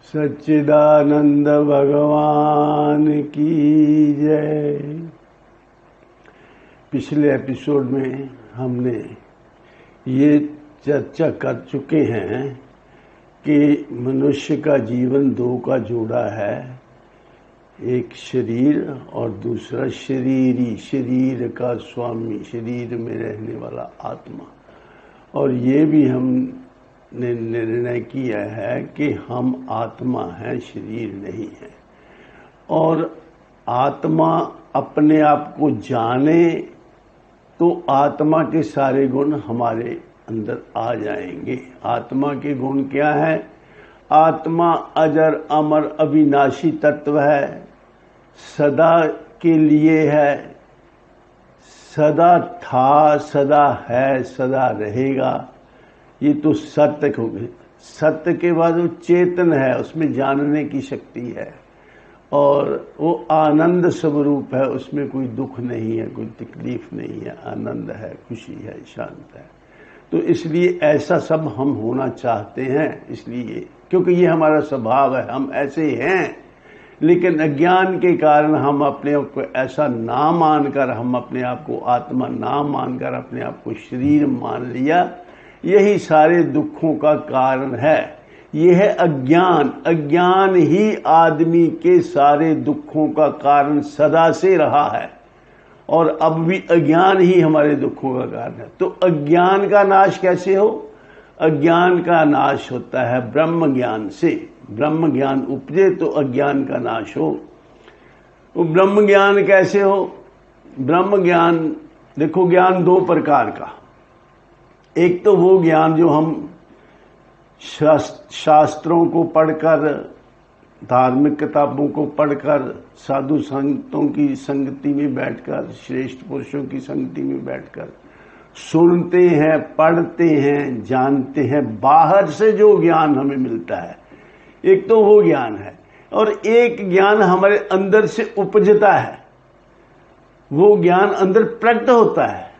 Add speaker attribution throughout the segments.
Speaker 1: सच्चिदानंद भगवान की जय। पिछले एपिसोड में हमने ये चर्चा कर चुके हैं कि मनुष्य का जीवन दो का जोड़ा है, एक शरीर और दूसरा शरीरी, शरीर का स्वामी, शरीर में रहने वाला आत्मा। और ये भी हमने निर्णय किया है कि हम आत्मा हैं, शरीर नहीं है। और आत्मा अपने आप को जाने तो आत्मा के सारे गुण हमारे अंदर आ जाएंगे। आत्मा के गुण क्या है? आत्मा अजर अमर अविनाशी तत्व है, सदा के लिए है, सदा था, सदा है, सदा रहेगा। ये तो सत्य हो गई। सत्य के बाद वो चेतन है, उसमें जानने की शक्ति है और वो आनंद स्वरूप है, उसमें कोई दुख नहीं है, कोई तकलीफ नहीं है, आनंद है, खुशी है, शांत है। तो इसलिए ऐसा सब हम होना चाहते हैं, इसलिए क्योंकि ये हमारा स्वभाव है, हम ऐसे हैं। लेकिन अज्ञान के कारण हम अपने आप को ऐसा ना मानकर, हम अपने आप को आत्मा ना मानकर अपने आप को शरीर मान लिया। यही सारे दुखों का कारण है। यह है अज्ञान। अज्ञान ही आदमी के सारे दुखों का कारण सदा से रहा है और अब भी अज्ञान ही हमारे दुखों का कारण है। तो अज्ञान का नाश कैसे हो? अज्ञान का नाश होता है ब्रह्म ज्ञान से। ब्रह्म ज्ञान उपजे तो अज्ञान का नाश हो। वो ब्रह्म ज्ञान कैसे हो? ब्रह्म ज्ञान, देखो, ज्ञान दो प्रकार का। एक तो वो ज्ञान जो हम शास्त्रों को पढ़कर, धार्मिक किताबों को पढ़कर, साधु संतों की संगति में बैठकर, श्रेष्ठ पुरुषों की संगति में बैठकर सुनते हैं, पढ़ते हैं, जानते हैं। बाहर से जो ज्ञान हमें मिलता है, एक तो वो ज्ञान है। और एक ज्ञान हमारे अंदर से उपजता है, वो ज्ञान अंदर प्रकट होता है।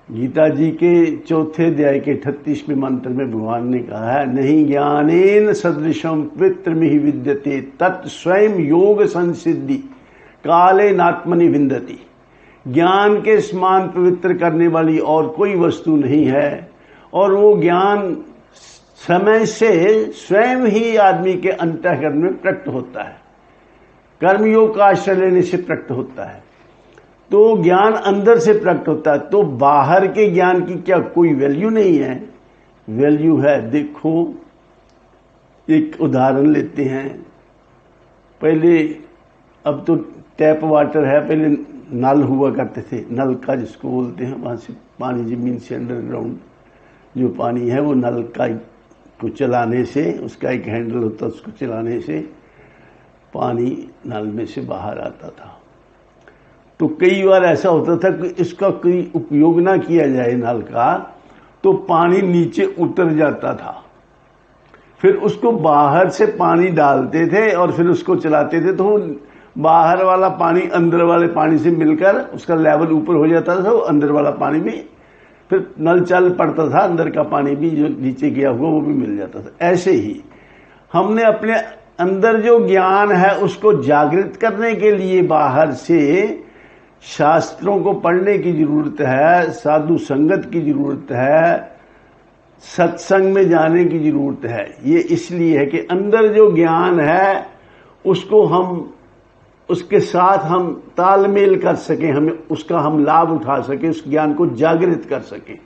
Speaker 1: गीता जी के चौथे अध्याय के 38वें मंत्र में भगवान ने कहा है, नहीं ज्ञानेन सदृशम पवित्रमिहि विद्यते तत् स्वयं योग संसिद्धि काले नात्मनि विन्दति। ज्ञान के समान पवित्र करने वाली और कोई वस्तु नहीं है और वो ज्ञान समय से स्वयं ही आदमी के अंतःकरण में प्रकट होता है, कर्मयोग का आश्रय लेने से प्रकट होता है। तो ज्ञान अंदर से प्रकट होता है। तो बाहर के ज्ञान की क्या कोई वैल्यू नहीं है? वैल्यू है। देखो, एक उदाहरण लेते हैं। पहले, अब तो टैप वाटर है, पहले नल हुआ करते थे, नल का जिसको बोलते हैं। वहां से पानी जमीन से अंडरग्राउंड जो पानी है वो नल का को चलाने से, उसका एक हैंडल होता है, उसको चलाने से पानी नल में से बाहर आता था। तो कई बार ऐसा होता था कि इसका कोई उपयोग ना किया जाए नल का, तो पानी नीचे उतर जाता था। फिर उसको बाहर से पानी डालते थे और फिर उसको चलाते थे, तो बाहर वाला पानी अंदर वाले पानी से मिलकर उसका लेवल ऊपर हो जाता था। वो अंदर वाला पानी में फिर नल चल पड़ता था, अंदर का पानी भी जो नीचे गया हुआ वो भी मिल जाता था। ऐसे ही हमने अपने अंदर जो ज्ञान है उसको जागृत करने के लिए बाहर से शास्त्रों को पढ़ने की जरूरत है, साधु संगत की जरूरत है, सत्संग में जाने की जरूरत है। ये इसलिए है कि अंदर जो ज्ञान है उसको हम, उसके साथ हम तालमेल कर सकें, हमें उसका हम लाभ उठा सकें, उस ज्ञान को जागृत कर सकें।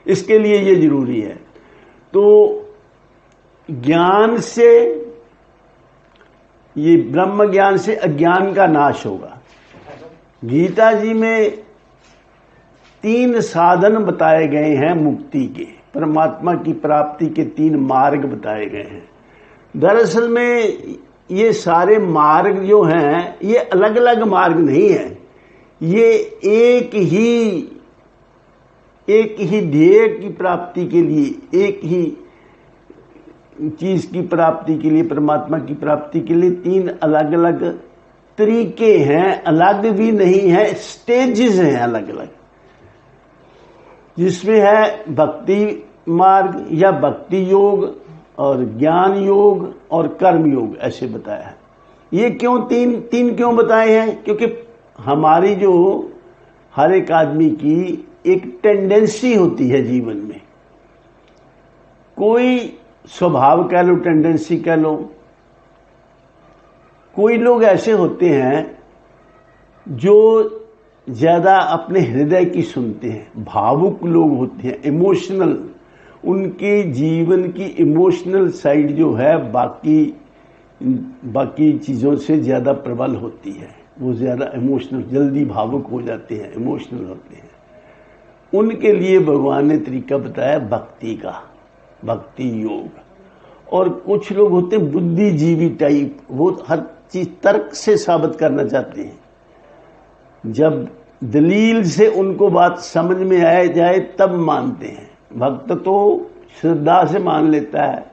Speaker 1: इसके लिए ये जरूरी है। तो ज्ञान से, ये ब्रह्म ज्ञान से अज्ञान का नाश होगा। गीता जी में 3 साधन बताए गए हैं मुक्ति के, परमात्मा की प्राप्ति के 3 मार्ग बताए गए हैं। दरअसल में ये सारे मार्ग जो हैं ये अलग अलग मार्ग नहीं है, ये एक ही ध्येय की प्राप्ति के लिए, एक ही चीज की प्राप्ति के लिए, परमात्मा की प्राप्ति के लिए 3 अलग अलग तरीके हैं। अलग भी नहीं है, स्टेजेस हैं अलग अलग, जिसमें है भक्ति मार्ग या भक्ति योग, और ज्ञान योग और कर्म योग ऐसे बताया है। ये क्यों तीन क्यों बताए हैं? क्योंकि हमारी जो हर एक आदमी की एक टेंडेंसी होती है जीवन में, कोई स्वभाव कह लो, टेंडेंसी कह लो। कोई लोग ऐसे होते हैं जो ज्यादा अपने हृदय की सुनते हैं, भावुक लोग होते हैं, इमोशनल, उनके जीवन की इमोशनल साइड जो है बाकी चीजों से ज्यादा प्रबल होती है। वो ज्यादा इमोशनल, जल्दी भावुक हो जाते हैं, इमोशनल होते हैं। उनके लिए भगवान ने तरीका बताया भक्ति का, भक्ति योग। और कुछ लोग होते हैं बुद्धिजीवी टाइप, वो हर चीज तर्क से साबित करना चाहते हैं। जब दलील से उनको बात समझ में आ जाए तब मानते हैं। भक्त तो श्रद्धा से मान लेता है,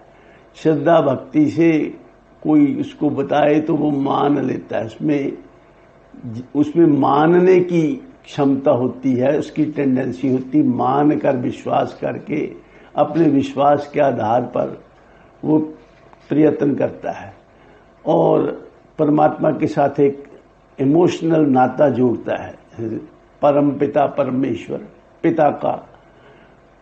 Speaker 1: श्रद्धा भक्ति से कोई उसको बताए तो वो मान लेता है, उसमें मानने की क्षमता होती है, उसकी टेंडेंसी होती, मान कर विश्वास करके अपने विश्वास के आधार पर वो प्रयत्न करता है और परमात्मा के साथ एक इमोशनल नाता जोड़ता है। परम पिता परमेश्वर, पिता का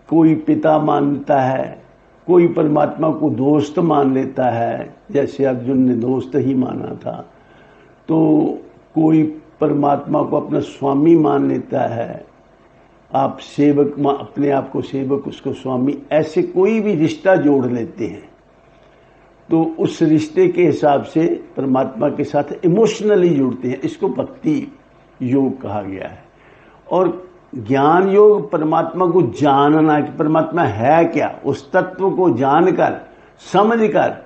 Speaker 1: कोई पिता मानता है, कोई परमात्मा को दोस्त मान लेता है, जैसे अर्जुन ने दोस्त ही माना था। तो कोई परमात्मा को अपना स्वामी मान लेता है, आप सेवक, अपने आप को सेवक, उसको स्वामी, ऐसे कोई भी रिश्ता जोड़ लेते हैं। तो उस रिश्ते के हिसाब से परमात्मा के साथ इमोशनली जुड़ते हैं। इसको भक्ति योग कहा गया है। और ज्ञान योग परमात्मा को जानना कि परमात्मा है क्या, उस तत्व को जानकर समझकर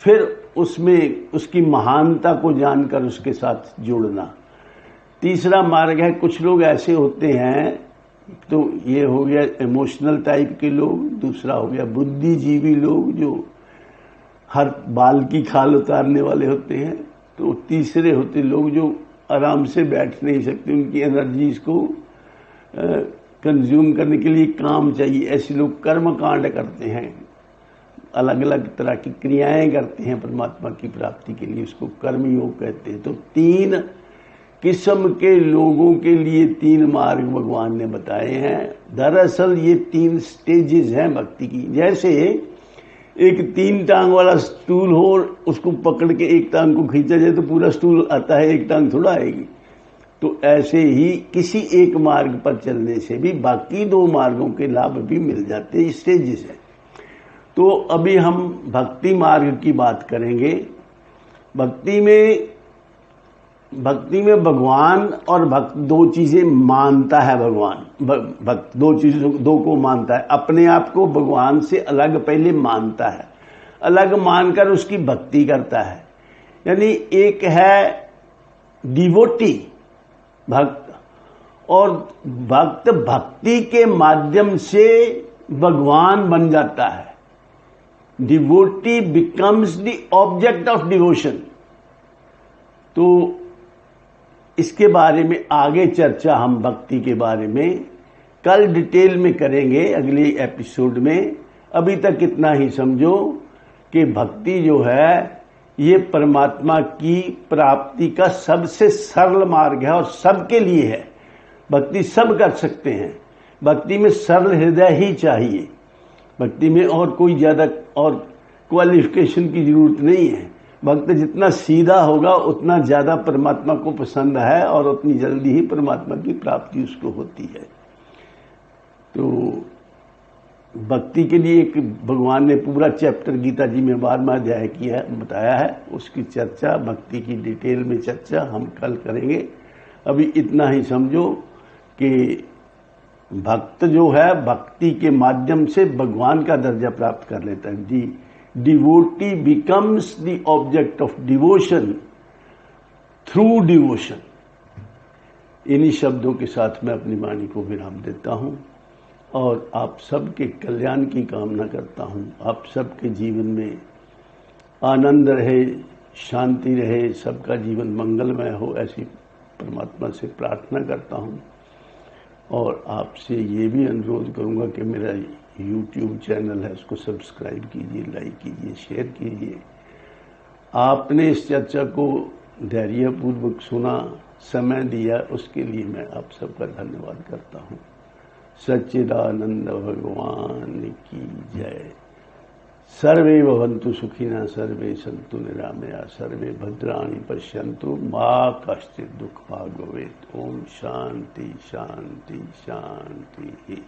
Speaker 1: फिर उसमें उसकी महानता को जानकर उसके साथ जुड़ना। तीसरा मार्ग है, कुछ लोग ऐसे होते हैं, तो ये हो गया इमोशनल टाइप के लोग, दूसरा हो गया बुद्धिजीवी लोग जो हर बाल की खाल उतारने वाले होते हैं, तो तीसरे होते लोग जो आराम से बैठ नहीं सकते, उनकी एनर्जीज को कंज्यूम करने के लिए काम चाहिए। ऐसे लोग कर्म कांड करते हैं, अलग अलग तरह की क्रियाएं करते हैं परमात्मा की प्राप्ति के लिए, उसको कर्म योग कहते हैं। तो तीन किस्म के लोगों के लिए तीन मार्ग भगवान ने बताए हैं। दरअसल ये तीन स्टेजेस हैं भक्ति की। जैसे एक 3 टांग वाला स्टूल हो, उसको पकड़ के एक टांग को खींचा जाए तो पूरा स्टूल आता है, एक टांग थोड़ा आएगी। तो ऐसे ही किसी एक मार्ग पर चलने से भी बाकी 2 मार्गों के लाभ भी मिल जाते हैं, स्टेजेस है। तो अभी हम भक्ति मार्ग की बात करेंगे। भक्ति में भगवान और भक्त 2 चीजें मानता है। भगवान भक्त 2 को मानता है। अपने आप को भगवान से अलग पहले मानता है, अलग मानकर उसकी भक्ति करता है। यानी एक है डिवोटी भक्त, और भक्त भक्ति के माध्यम से भगवान बन जाता है। Devotee becomes the object of devotion. तो इसके बारे में आगे चर्चा हम भक्ति के बारे में कल डिटेल में करेंगे अगले एपिसोड में। अभी तक इतना ही समझो कि भक्ति जो है ये परमात्मा की प्राप्ति का सबसे सरल मार्ग है और सबके लिए है। भक्ति सब कर सकते हैं। भक्ति में सरल हृदय ही चाहिए। भक्ति में और कोई ज्यादा और क्वालिफिकेशन की जरूरत नहीं है। भक्त जितना सीधा होगा उतना ज्यादा परमात्मा को पसंद है और उतनी जल्दी ही परमात्मा की प्राप्ति उसको होती है। तो भक्ति के लिए एक भगवान ने पूरा चैप्टर गीता जी में 12वां अध्याय किया बताया है। उसकी चर्चा, भक्ति की डिटेल में चर्चा हम कल करेंगे। अभी इतना ही समझो कि भक्त जो है भक्ति के माध्यम से भगवान का दर्जा प्राप्त कर लेता है। Devotee becomes the object of devotion through devotion. इन्हीं शब्दों के साथ मैं अपनी वाणी को विराम देता हूं और आप सबके कल्याण की कामना करता हूं। आप सबके जीवन में आनंद रहे, शांति रहे, सबका जीवन मंगलमय हो, ऐसी परमात्मा से प्रार्थना करता हूं। और आपसे ये भी अनुरोध करूंगा कि मेरा YouTube चैनल है उसको सब्सक्राइब कीजिए, लाइक कीजिए, शेयर कीजिए। आपने इस चर्चा को धैर्यपूर्वक सुना, समय दिया, उसके लिए मैं आप सबका धन्यवाद करता हूँ। सच्चिदानंद भगवान की जय। सर्वे भवन्तु सुखिनः, सर्वे सन्तु निरामया, सर्वे भद्राणि पश्यन्तु, मा कश्चित् दुःखभाग् भवेत्। ओम शांति शांति शांति।